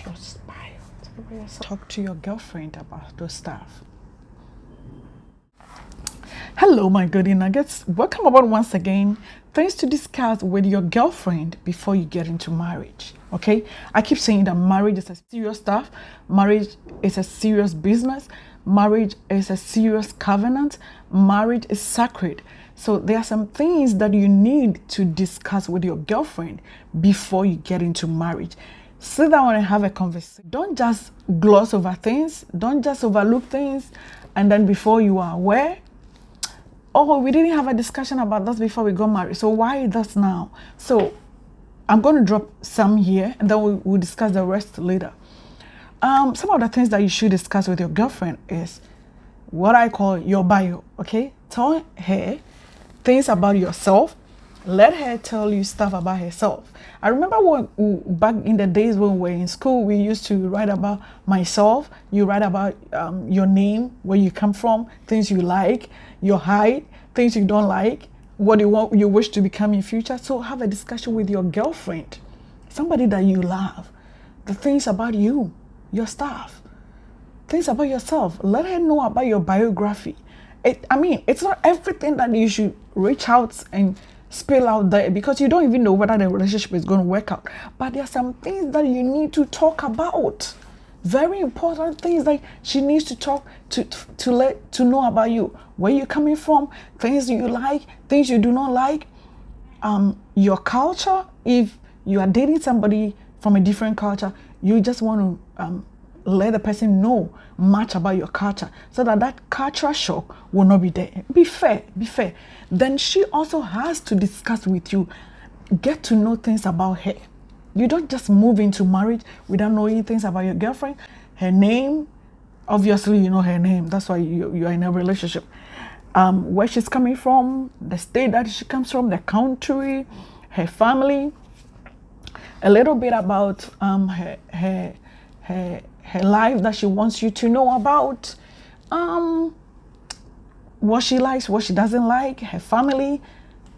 your smile. Talk to your girlfriend about those stuff. Hello, my goody nuggets. Welcome aboard once again. Things to discuss with your girlfriend before you get into marriage. Okay, I keep saying that marriage is a serious stuff. Marriage is a serious business. Marriage is a serious covenant. Marriage is sacred. So there are some things that you need to discuss with your girlfriend before you get into marriage. Sit down and have a conversation. Don't just gloss over things. Don't just overlook things. And then before you are aware, oh, we didn't have a discussion about this before we got married. So why this now? So I'm going to drop some here and then we'll discuss the rest later. Some of the things that you should discuss with your girlfriend is what I call your bio, okay? Tell her things about yourself. Let her tell you stuff about herself. I remember back in the days when we were in school, we used to write about myself. You write about your name, where you come from, things you like, your height, things you don't like, what you wish to become in future. So have a discussion with your girlfriend, somebody that you love, the things about you, your stuff, things about yourself. Let her know about your biography. It's not everything that you should reach out and spill out there because you don't even know whether the relationship is going to work out. But there are some things that you need to talk about. Very important things that she needs to talk to know about you. Where you're coming from, things you like, things you do not like, your culture. If you are dating somebody from a different culture, you just want to let the person know much about your culture so that cultural shock will not be there. Be fair. Then she also has to discuss with you, get to know things about her. You don't just move into marriage without knowing things about your girlfriend. Her name, obviously you know her name. That's why you are in a relationship. Where she's coming from, the state that she comes from, the country, her family, a little bit about her life that she wants you to know about, what she likes, what she doesn't like, her family,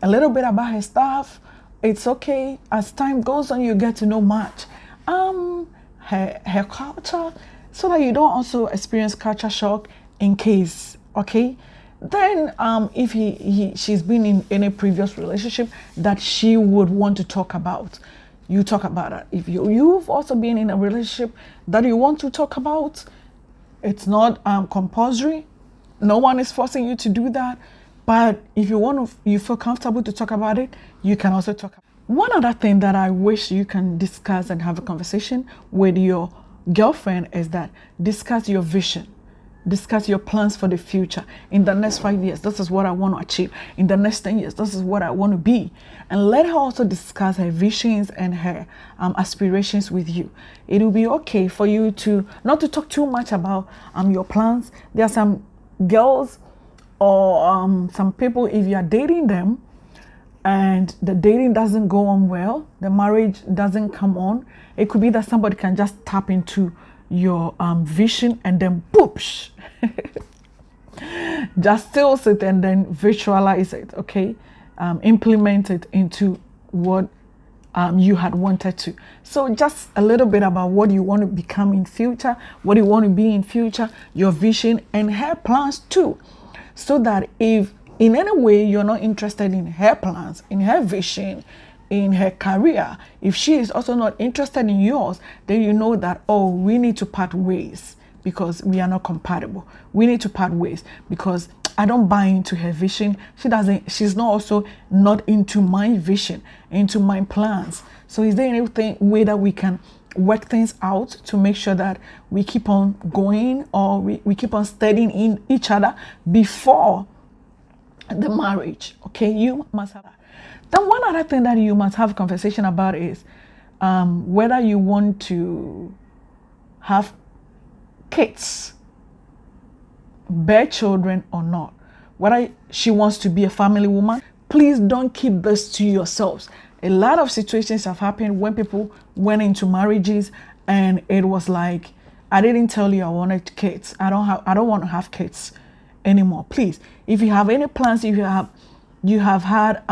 a little bit about her stuff. It's okay. As time goes on, you get to know much. Her culture, so that you don't also experience culture shock in case, okay? Then if she's been in any previous relationship that she would want to talk about, you talk about it. If you've also been in a relationship that you want to talk about, it's not compulsory. No one is forcing you to do that. But if you feel comfortable to talk about it, you can also talk about it. One other thing that I wish you can discuss and have a conversation with your girlfriend is that discuss your vision. Discuss your plans for the future. In the next 5 years, this is what I want to achieve. In the next 10 years, this is what I want to be. And let her also discuss her visions and her aspirations with you. It will be okay for you to not to talk too much about your plans. There are some girls or some people, if you are dating them and the dating doesn't go on well, the marriage doesn't come on, it could be that somebody can just tap into your vision and then boops, just steal it and then visualize it, okay? Implement it into what you had wanted to. So just a little bit about what you want to become in future, what you want to be in future, your vision and her plans too. So that if in any way you're not interested in her plans, in her vision, in her career, if she is also not interested in yours, then you know that, oh, we need to part ways because we are not compatible. We need to part ways because I don't buy into her vision. She's not also not into my vision, into my plans. So is there anything way that we can work things out to make sure that we keep on going or we keep on studying in each other before the marriage? Okay, you must have that. Then one other thing that you must have a conversation about is whether you want to have kids, bear children or not. Whether she wants to be a family woman, please don't keep this to yourselves. A lot of situations have happened when people went into marriages and it was like, I didn't tell you I wanted kids. I don't want to have kids anymore. Please, if you have any plans, if you have had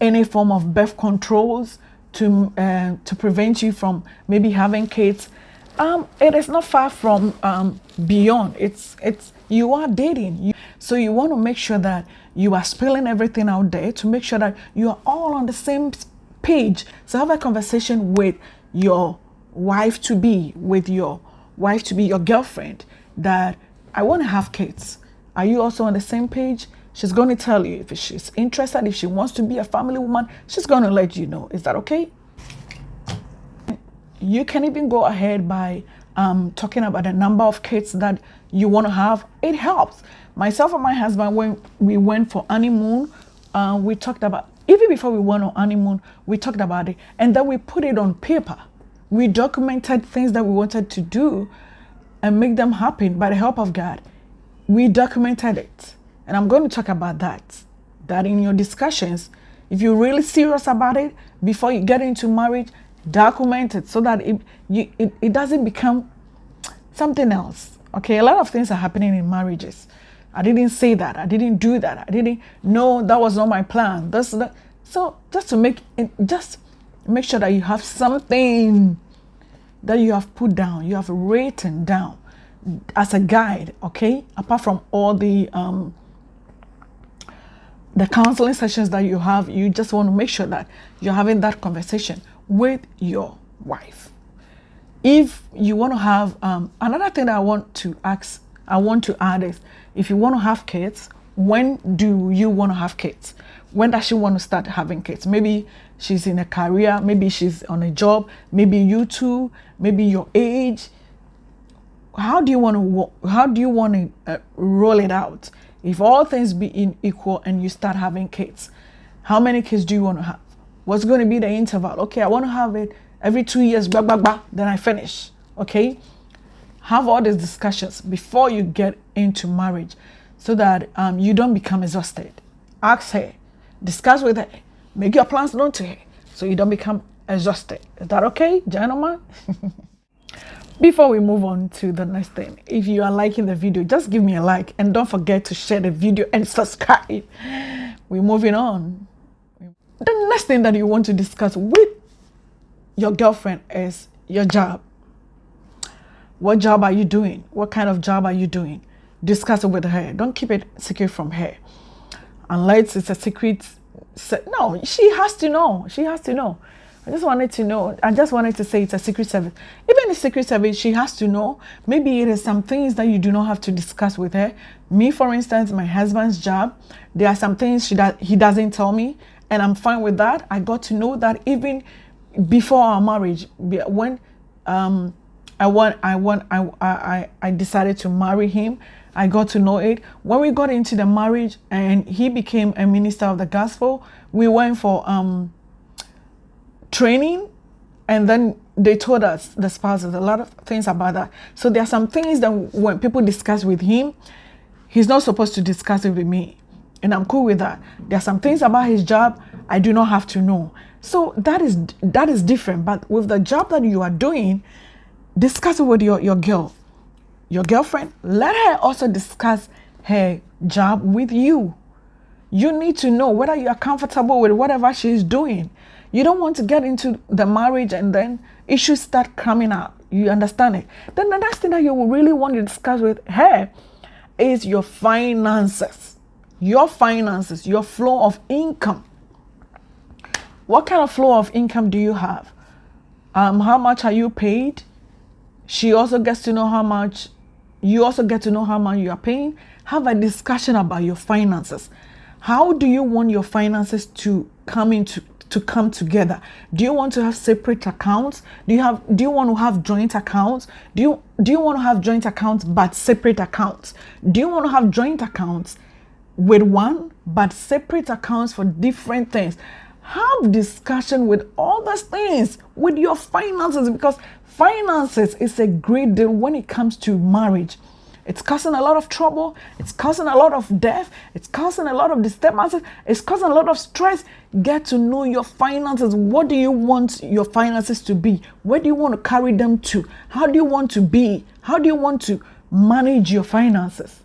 any form of birth controls, to prevent you from maybe having kids, it is not far from beyond. It's you are dating, so you want to make sure that you are spilling everything out there to make sure that you are all on the same page. So have a conversation with your wife to be, your girlfriend, that I want to have kids. Are you also on the same page? She's going to tell you if she's interested, if she wants to be a family woman, she's going to let you know. Is that okay? You can even go ahead by talking about the number of kids that you want to have. It helps. Myself and my husband, when we went for honeymoon, we talked about, even before we went on honeymoon, we talked about it, and then we put it on paper. We documented things that we wanted to do and make them happen by the help of God. We documented it. And I'm going to talk about that in your discussions, if you're really serious about it, before you get into marriage, document it so that it doesn't become something else. Okay, a lot of things are happening in marriages. I didn't say that. I didn't do that. I didn't know, that was not my plan. So just to make sure that you have something that you have put down, you have written down as a guide, okay? Apart from all the counseling sessions that you have, you just want to make sure that you're having that conversation with your wife. If you want to have, another thing that I want to add is, if you want to have kids, when do you want to have kids? When does she want to start having kids? Maybe she's in a career, maybe she's on a job, maybe you too, maybe your age. How do you want to roll it out? If all things be equal and you start having kids, how many kids do you want to have? What's going to be the interval? Okay, I want to have it every 2 years, blah, blah, blah, then I finish. Okay? Have all these discussions before you get into marriage so that you don't become exhausted. Ask her, discuss with her, make your plans known to her so you don't become exhausted. Is that okay, gentlemen? Before we move on to the next thing, if you are liking the video, just give me a like and don't forget to share the video and subscribe. We're moving on. The next thing that you want to discuss with your girlfriend is your job. What job are you doing? What kind of job are you doing? Discuss it with her. Don't keep it secret from her. Unless it's a secret. No, she has to know. She has to know. I just wanted to say it's a secret service. Even the secret service, she has to know. Maybe it is some things that you do not have to discuss with her. Me, for instance, my husband's job, there are some things he doesn't tell me, and I'm fine with that. I got to know that even before our marriage, when I decided to marry him, I got to know it. When we got into the marriage and he became a minister of the gospel, we went for training, and then they told us, the spouses, a lot of things about that. So there are some things that when people discuss with him, he's not supposed to discuss it with me, and I'm cool with that. There are some things about his job I do not have to know. So that is different. But with the job that you are doing, discuss it with your girlfriend. Let her also discuss her job with you. You need to know whether you are comfortable with whatever she's doing. You don't want to get into the marriage and then issues start coming up. You understand it? Then the next thing that you will really want to discuss with her is your finances. Your finances, your flow of income. What kind of flow of income do you have? How much are you paid? She also gets to know how much. You also get to know how much you are paying. Have a discussion about your finances. How do you want your finances to come together? Do you want to have separate accounts? Do you want to have joint accounts? Do you want to have joint accounts but separate accounts? Do you want to have joint accounts with one but separate accounts for different things? Have discussion with all those things with your finances, because finances is a great deal when it comes to marriage. It's causing a lot of trouble. It's causing a lot of death. It's causing a lot of disturbances. It's causing a lot of stress. Get to know your finances. What do you want your finances to be? Where do you want to carry them to? How do you want to be? How do you want to manage your finances?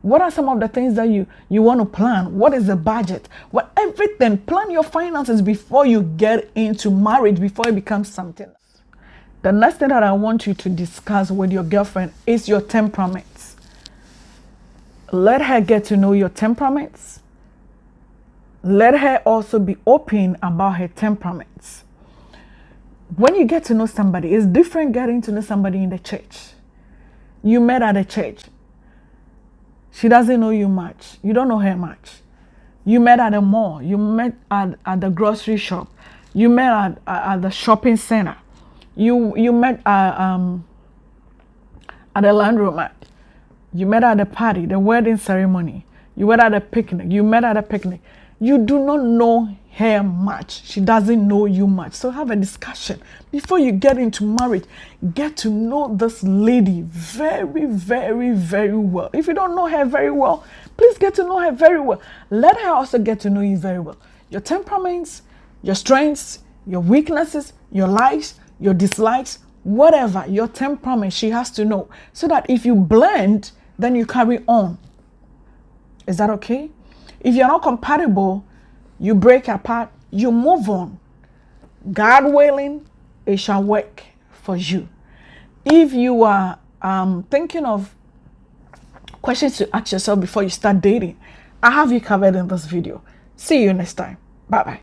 What are some of the things that you want to plan? What is the budget? What everything. Plan your finances before you get into marriage, before it becomes something. The next thing that I want you to discuss with your girlfriend is your temperaments. Let her get to know your temperaments. Let her also be open about her temperaments. When you get to know somebody, it's different getting to know somebody in the church. You met at the church. She doesn't know you much. You don't know her much. You met at the mall. You met at the grocery shop. You met at the shopping center. You met at the laundromat. You met at the party, the wedding ceremony. You met at a picnic. You met at a picnic. You do not know her much. She doesn't know you much. So have a discussion. Before you get into marriage, get to know this lady very, very, very well. If you don't know her very well, please get to know her very well. Let her also get to know you very well. Your temperaments, your strengths, your weaknesses, your likes, your dislikes, whatever, your temperament, she has to know. So that if you blend, then you carry on. Is that okay? If you're not compatible, you break apart, you move on. God willing, it shall work for you. If you are thinking of questions to ask yourself before you start dating, I have you covered in this video. See you next time. Bye-bye.